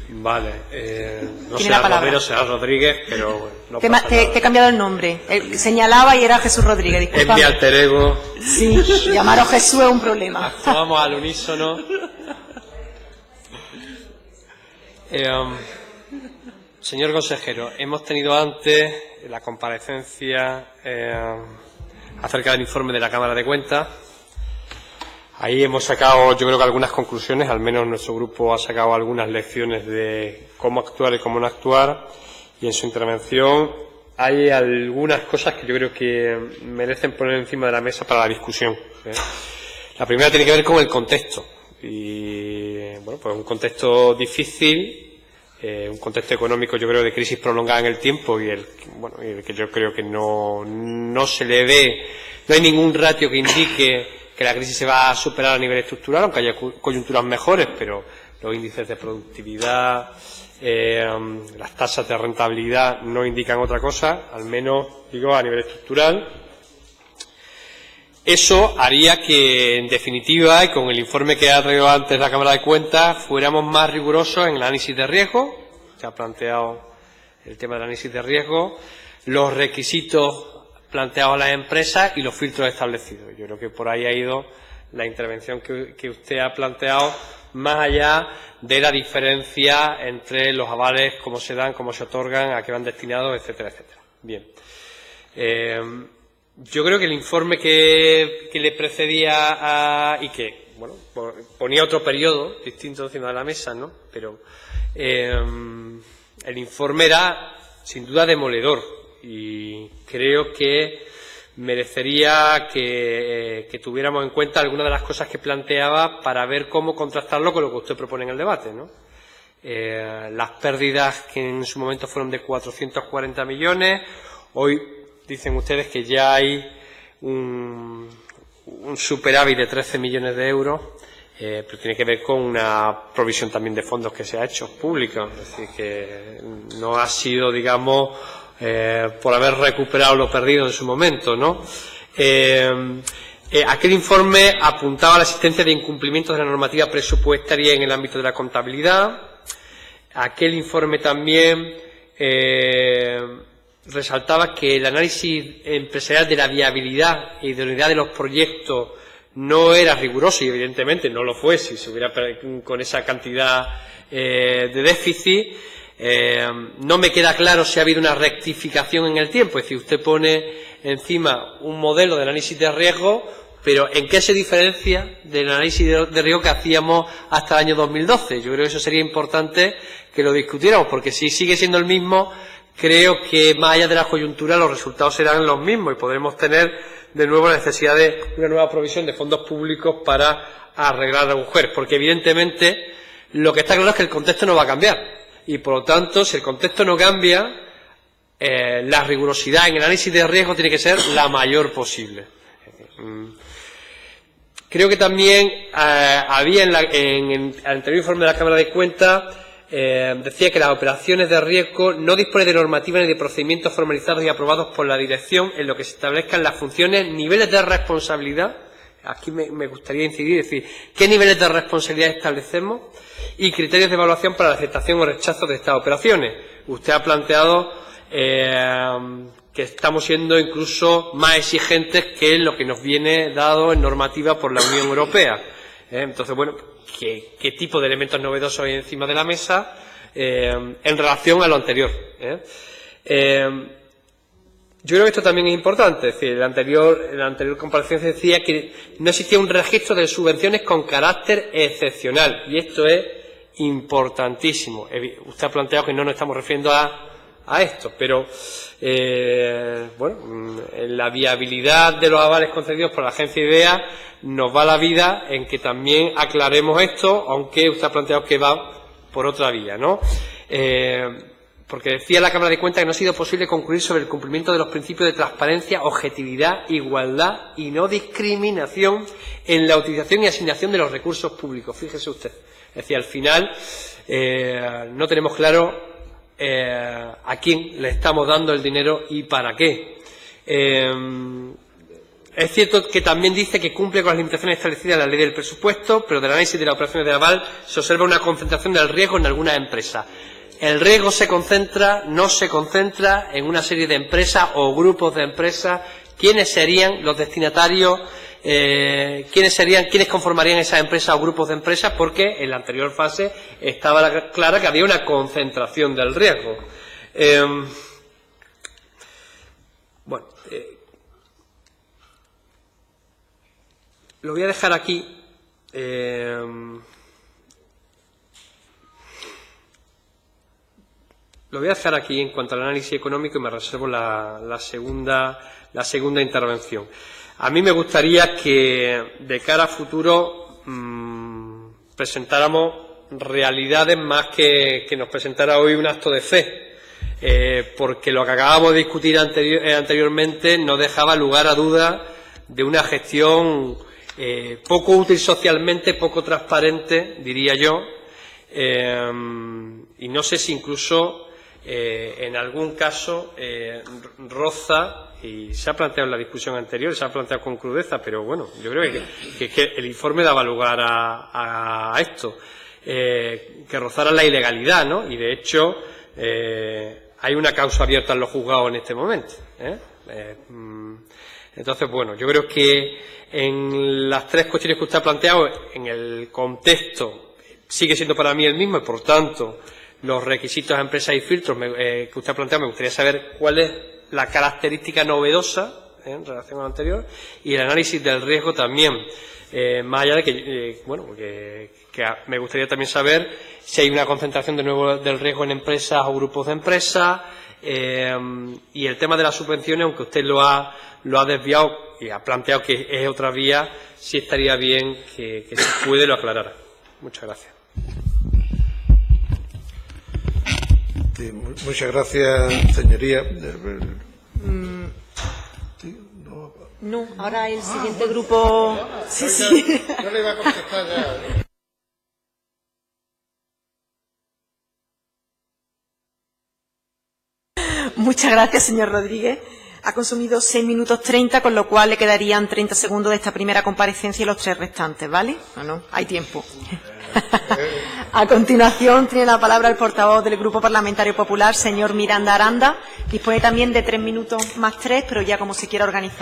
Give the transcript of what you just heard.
Vale, no Tiene la será palabra. Romero, será Rodríguez, pero bueno, no Te pasa nada. he cambiado el nombre. Señalaba y era Jesús Rodríguez, Es mi discúlpame. alter ego. Sí, llamaros Jesús es un problema. Actuamos al unísono. Señor consejero, hemos tenido antes la comparecencia acerca del informe de la Cámara de Cuentas. Ahí hemos sacado, yo creo que algunas conclusiones, al menos nuestro grupo ha sacado algunas lecciones de cómo actuar y cómo no actuar, y en su intervención hay algunas cosas que yo creo que merecen poner encima de la mesa para la discusión. La primera tiene que ver con el contexto, y bueno, pues un contexto difícil, un contexto económico, yo creo, de crisis prolongada en el tiempo, y el que yo creo que no se le ve, no hay ningún ratio que indique que la crisis se va a superar a nivel estructural, aunque haya coyunturas mejores, pero los índices de productividad, las tasas de rentabilidad no indican otra cosa, al menos, digo, a nivel estructural. Eso haría que, en definitiva, y con el informe que ha traído antes la Cámara de Cuentas, fuéramos más rigurosos en el análisis de riesgo. Se ha planteado el tema del análisis de riesgo, los requisitos planteados a las empresas y los filtros establecidos. Yo creo que por ahí ha ido la intervención que usted ha planteado, más allá de la diferencia entre los avales, cómo se dan, cómo se otorgan, a qué van destinados, etcétera, etcétera. Bien. Yo creo que el informe que le precedía y que, bueno, ponía otro periodo distinto encima de la mesa, ¿no? Pero el informe era, sin duda, demoledor, y creo que merecería que tuviéramos en cuenta algunas de las cosas que planteaba para ver cómo contrastarlo con lo que usted propone en el debate, ¿no? Las pérdidas que en su momento fueron de 440 millones, hoy dicen ustedes que ya hay un superávit de 13 millones de euros, pero tiene que ver con una provisión también de fondos que se ha hecho pública, es decir, que no ha sido, digamos, por haber recuperado lo perdido en su momento, ¿no? Aquel informe apuntaba a la existencia de incumplimientos de la normativa presupuestaria en el ámbito de la contabilidad. Aquel informe también resaltaba que el análisis empresarial de la viabilidad e idoneidad de los proyectos no era riguroso, y evidentemente no lo fue si se hubiera con esa cantidad de déficit. No me queda claro si ha habido una rectificación en el tiempo, es decir, usted pone encima un modelo de análisis de riesgo, pero ¿en qué se diferencia del análisis de riesgo que hacíamos hasta el año 2012? Yo creo que eso sería importante que lo discutiéramos, porque si sigue siendo el mismo, creo que más allá de la coyuntura los resultados serán los mismos y podremos tener de nuevo la necesidad de una nueva provisión de fondos públicos para arreglar agujeros, porque evidentemente lo que está claro es que el contexto no va a cambiar. Y, por lo tanto, si el contexto no cambia, la rigurosidad en el análisis de riesgo tiene que ser la mayor posible. Creo que también había en el anterior informe de la Cámara de Cuentas, decía que las operaciones de riesgo no disponen de normativa ni de procedimientos formalizados y aprobados por la dirección en lo que se establezcan las funciones, niveles de responsabilidad. Aquí me gustaría incidir, es decir, ¿qué niveles de responsabilidad establecemos? Y criterios de evaluación para la aceptación o rechazo de estas operaciones. Usted ha planteado que estamos siendo incluso más exigentes que lo que nos viene dado en normativa por la Unión Europea. Entonces, bueno, ¿qué tipo de elementos novedosos hay encima de la mesa en relación a lo anterior? Yo creo que esto también es importante, es decir, en la anterior comparecencia decía que no existía un registro de subvenciones con carácter excepcional, y esto es importantísimo. Usted ha planteado que no nos estamos refiriendo a esto, pero bueno, en la viabilidad de los avales concedidos por la agencia IDEA nos va la vida en que también aclaremos esto, aunque usted ha planteado que va por otra vía, ¿no? Porque decía la Cámara de Cuentas que no ha sido posible concluir sobre el cumplimiento de los principios de transparencia, objetividad, igualdad y no discriminación en la utilización y asignación de los recursos públicos. Fíjese usted. Es decir, al final no tenemos claro a quién le estamos dando el dinero y para qué. Es cierto que también dice que cumple con las limitaciones establecidas en la ley del presupuesto, pero del análisis de las operaciones de aval se observa una concentración del riesgo en algunas empresas. El riesgo no se concentra en una serie de empresas o grupos de empresas. ¿Quiénes serían los destinatarios? ¿Quiénes conformarían esas empresas o grupos de empresas? Porque en la anterior fase estaba clara que había una concentración del riesgo. Lo voy a dejar aquí. Lo voy a dejar aquí en cuanto al análisis económico y me reservo la segunda intervención. A mí me gustaría que de cara a futuro presentáramos realidades más que nos presentara hoy un acto de fe, porque lo que acabamos de discutir anteriormente no dejaba lugar a dudas de una gestión poco útil socialmente, poco transparente, diría yo, y no sé si incluso en algún caso roza, y se ha planteado en la discusión anterior, se ha planteado con crudeza, pero bueno, yo creo que el informe daba lugar a esto, que rozara la ilegalidad, ¿no? Y de hecho hay una causa abierta en los juzgados en este momento, entonces, bueno, yo creo que en las tres cuestiones que usted ha planteado, en el contexto sigue siendo para mí el mismo y, por tanto, los requisitos a empresas y filtros que usted ha planteado, me gustaría saber cuál es la característica novedosa en relación a lo anterior, y el análisis del riesgo también, más allá de que me gustaría también saber si hay una concentración de nuevo del riesgo en empresas o grupos de empresas, y el tema de las subvenciones, aunque usted lo ha desviado y ha planteado que es otra vía, sí estaría bien que si puede lo aclarara. Muchas gracias. Sí, muchas gracias, señoría. No, ahora el siguiente grupo. Sí. Yo le iba a contestar ya. Muchas gracias, señor Rodríguez. Ha consumido 6 minutos 30, con lo cual le quedarían 30 segundos de esta primera comparecencia y los 3 restantes, ¿vale? No, hay tiempo. A continuación tiene la palabra el portavoz del Grupo Parlamentario Popular, señor Miranda Aranda. Dispone también de 3 minutos más 3, pero ya como se quiera organizar.